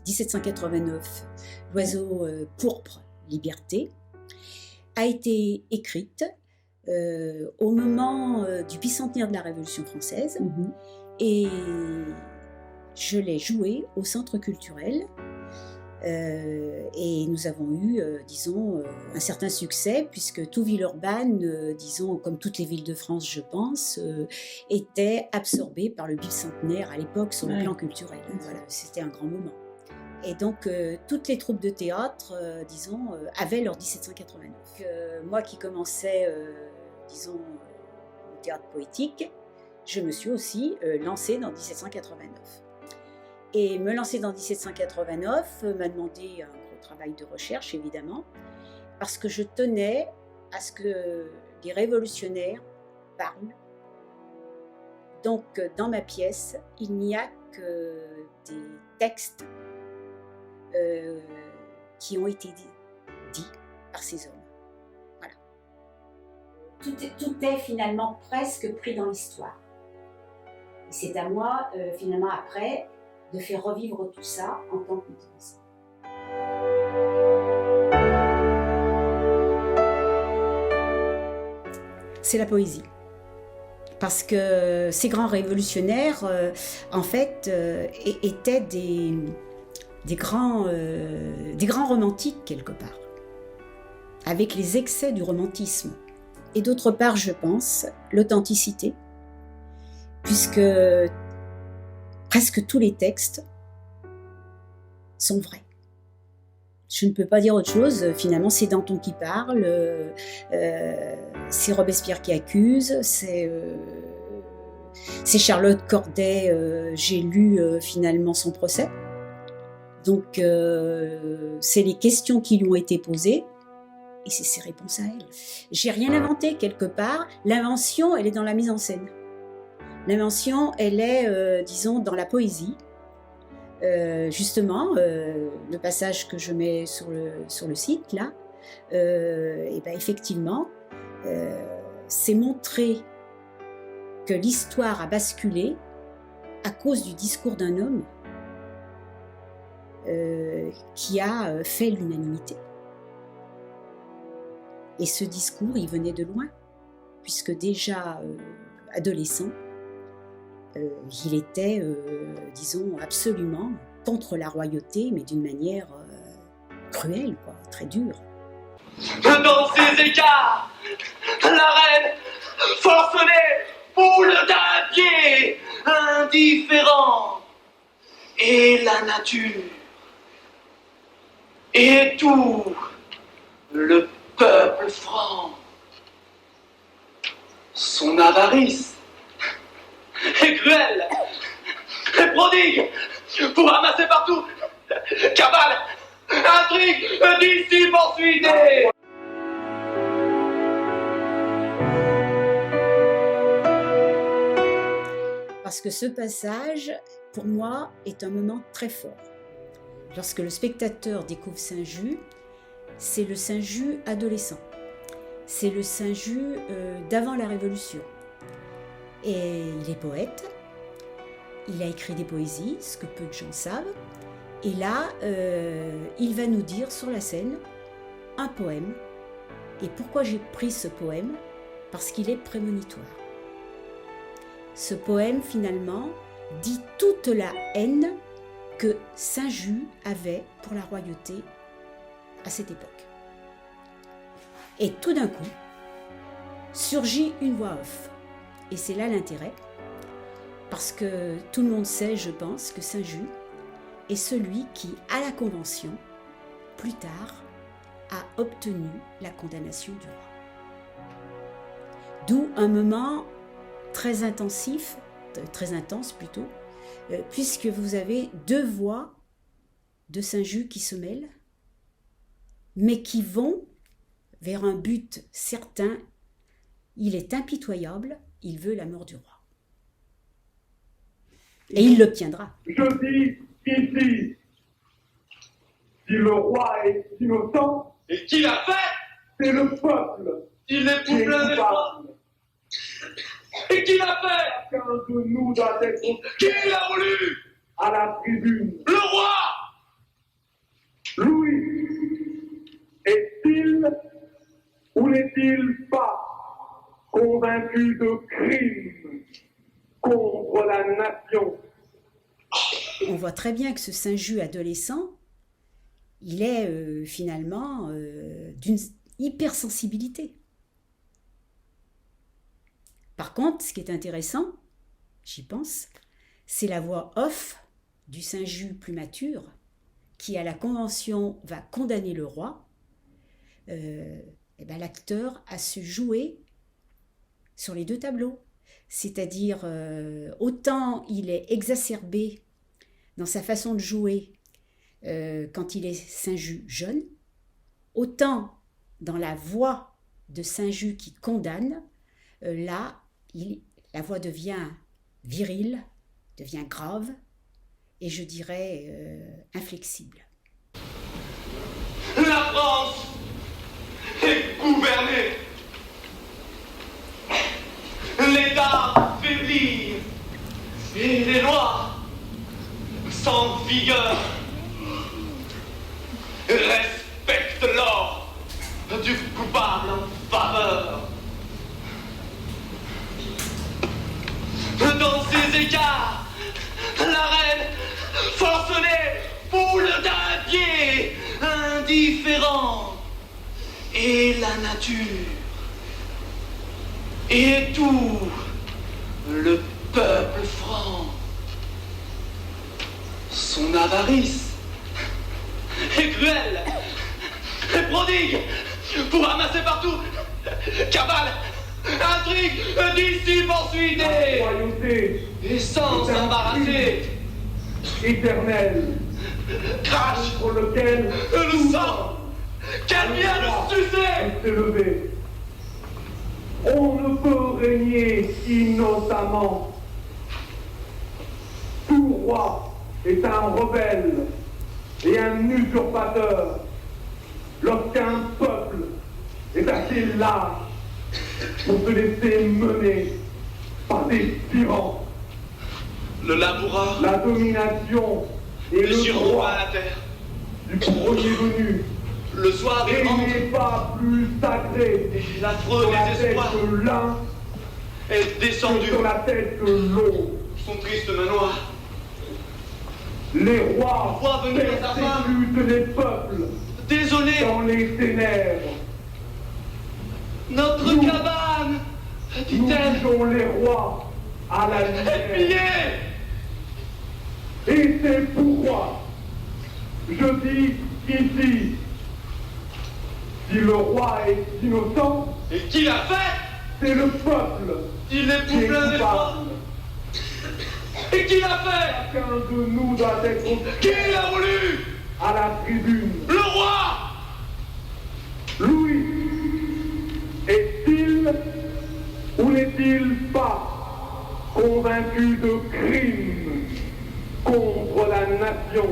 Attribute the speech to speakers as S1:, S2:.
S1: 1789, L'oiseau pourpre, liberté, a été écrite au moment du bicentenaire de la Révolution française, et je l'ai jouée au Centre culturel. Et nous avons eu, disons, un certain succès, puisque tout Villeurbanne, disons, comme toutes les villes de France, je pense, était absorbé par le bicentenaire à l'époque sur le plan culturel. Voilà, c'était un grand moment. Et donc, toutes les troupes de théâtre, disons, avaient leur 1789. Moi qui commençais, disons, au théâtre poétique, je me suis aussi lancée dans 1789. Et me lancer dans 1789 m'a demandé un gros travail de recherche, évidemment, parce que je tenais à ce que les révolutionnaires parlent. Donc, dans ma pièce, il n'y a que des textes qui ont été dits par ces hommes. Voilà. Tout est finalement presque pris dans l'histoire. Et c'est à moi, finalement, après, de faire revivre tout ça en tant que metteur. C'est la poésie. Parce que ces grands révolutionnaires, en fait, étaient des grands romantiques, quelque part, avec les excès du romantisme. Et d'autre part, je pense, l'authenticité, puisque presque tous les textes sont vrais. Je ne peux pas dire autre chose, finalement c'est Danton qui parle, c'est Robespierre qui accuse, c'est Charlotte Corday, j'ai lu finalement son procès. Donc c'est les questions qui lui ont été posées et c'est ses réponses à elle. J'ai rien inventé quelque part, l'invention elle est dans la mise en scène. L'invention, elle est, disons, dans la poésie. Justement, le passage que je mets sur le site, là, et ben effectivement, c'est montrer que l'histoire a basculé à cause du discours d'un homme qui a fait l'unanimité. Et ce discours, il venait de loin, puisque déjà adolescent, il était, disons, absolument contre la royauté, mais d'une manière cruelle, quoi, très dure.
S2: Dans ces écarts, la reine forcenée, boule d'un pied, indifférent, et la nature, et tout le peuple franc, son avarice est cruelle, est prodigue, pour ramasser partout, cabale, intrigue, d'ici poursuivez.
S1: Parce que ce passage, pour moi, est un moment très fort. Lorsque le spectateur découvre Saint-Just, c'est le Saint-Just adolescent. C'est le Saint-Just d'avant la Révolution. Et il est poète, il a écrit des poésies, ce que peu de gens savent. Et là, il va nous dire sur la scène un poème. Et pourquoi j'ai pris ce poème ? Parce qu'il est prémonitoire. Ce poème, finalement, dit toute la haine que Saint-Just avait pour la royauté à cette époque. Et tout d'un coup, surgit une voix off. Et c'est là l'intérêt, parce que tout le monde sait, je pense, que Saint-Just est celui qui, à la Convention, plus tard, a obtenu la condamnation du roi. D'où un moment très intensif, très intense plutôt, puisque vous avez deux voix de Saint-Just qui se mêlent, mais qui vont vers un but certain. Il est impitoyable, il veut la mort du roi. Et il l'obtiendra.
S3: Je dis ici, si le roi est innocent,
S2: Et qui l'a fait?
S3: c'est le peuple
S2: Il est
S3: qui est
S2: plein de
S3: coupable.
S2: Et qui l'a fait?
S3: Chacun de nous doit être
S2: Qui l'a voulu?
S3: à la tribune.
S2: Le roi!
S3: n'est-il pas convaincu de crimes contre la nation?
S1: On voit très bien que ce Saint-Just adolescent, il est finalement d'une hypersensibilité. Par contre, ce qui est intéressant, j'y pense, c'est la voix off du Saint-Just plus mature, qui à la convention va condamner le roi. L'acteur a su jouer sur les deux tableaux. C'est-à-dire, autant il est exacerbé dans sa façon de jouer quand il est Saint-Just jeune, autant dans la voix de Saint-Just qui condamne, là, la voix devient virile, devient grave, et je dirais inflexible.
S2: La France est gouvernée. L'État faiblit et les lois sans vigueur respectent l'ordre du coupable en faveur. Dans ces écarts, la reine forcenée foule d'un pied indifférent et la nature et tout le peuple franc. Son avarice est cruelle, est prodigue pour ramasser partout, cavale, intrigue, disciple ensuite
S3: La royauté
S2: et sans s'embarrasser,
S3: éternel,
S2: crache
S3: contre lequel
S2: le sang qu'elle vient de sucer.
S3: s'est levé. On ne peut régner innocemment. Tout roi est un rebelle et un usurpateur. Lorsqu'un peuple est assez lâche pour se laisser mener par des tyrans,
S2: Le laboureur
S3: la domination et le
S2: survit
S3: droit
S2: à la terre.
S3: du premier venu
S2: Le soir
S3: et
S2: des ventes
S3: n'est pas plus sacré
S2: et l'affreux
S3: sur la tête
S2: désespoir
S3: que l'un
S2: est
S3: que
S2: descendu
S3: sur la tête que l'autre.
S2: son triste manoir.
S3: Les rois
S2: Roi venu à sa femme.
S3: persécutent les peuples
S2: Désolé,
S3: dans les ténèbres.
S2: notre
S3: Nous-
S2: cabane,
S3: Nous
S2: dit-elle,
S3: jugeons les rois à la
S2: est
S3: lumière.
S2: pillée.
S3: Et c'est pourquoi je dis ici, si le roi est innocent,
S2: Et qui l'a fait?
S3: c'est le peuple
S2: Il est
S3: qui est
S2: plein d'espoir.
S3: coupable.
S2: Et qui l'a fait?
S3: Chacun de nous doit être
S2: Qui l'a voulu?
S3: à la tribune.
S2: Le roi.
S3: Louis est-il ou n'est-il pas convaincu de crimes contre la nation?